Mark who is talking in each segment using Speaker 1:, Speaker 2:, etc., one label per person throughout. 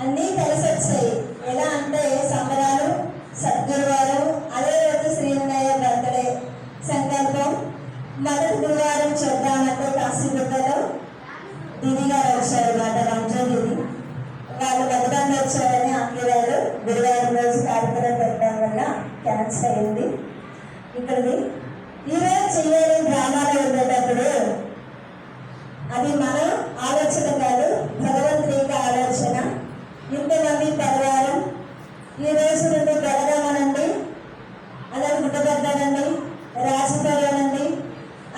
Speaker 1: అన్నీ కలిసి వచ్చాయి. ఎలా అంటే సంబరాలు, సద్గురువారం, అదే రోజు శ్రీనయ్య బర్త్డే, సంకల్పం. మొదటి గురువారం చూద్దామంటే కాశీగుట్టలో దీది గారు వచ్చారు మాట, రంజన్ దీది. వాళ్ళు మధురాన్ని వచ్చారని అంగీవారు గురువారం రోజు కార్యక్రమం పెట్టడం వల్ల క్యాన్సిల్ అయింది. ఇక్కడిది ఈరోజు చెయ్యాలి గ్రామాలు ఉండేటప్పుడు అది మన ఆలోచన కాదు, భగవంతుని యొక్క ఆలోచన. ఇంతమంది పరివారం ఈ రోజు నుండి బెలగామనండి, అలాగే గుట్టబడ్డానండి, రాజపల్లి,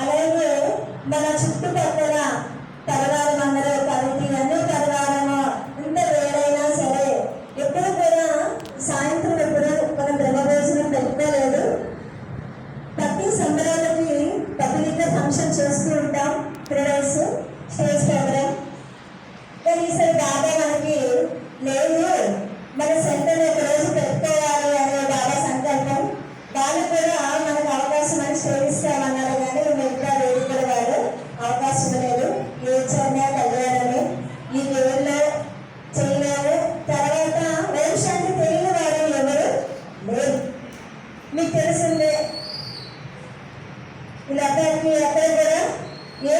Speaker 1: అలాగే మన చుట్టుపక్కల పరివారం అందరూ కలిపి అన్ని పరివారము ఇంత వేడైనా సరే ఎప్పుడు కూడా సాయంత్రం ఎప్పుడు మనం బ్రహ్మభోజనం పెట్టుకోలేదు. ప్రతి సంబరాలకి పబ్లిక్గా ఫంక్షన్ చేస్తూ ఉంటాం, 3 days స్టేజ్ ప్రోగ్రామ్. కానీ ఈసారి బాగా మనకి లేదు, మన సెంటర్ ఒక రోజు పెట్టుకోవాలి అనే బాగా సంకల్పం. వాళ్ళు కూడా మనకు అవకాశం అని సేవిస్తామన్నారు, కానీ మిగతా వేదికల వాళ్ళు అవకాశం లేదు. ఏ చర్య కళ్యాణమే ఈ దేవుల్లో చేయలేము. తర్వాత వేషానికి తెలియని వారు ఎవరు లేదు, మీకు తెలిసిందే. వీళ్ళందరికీ ఎక్కడ కూడా ఏ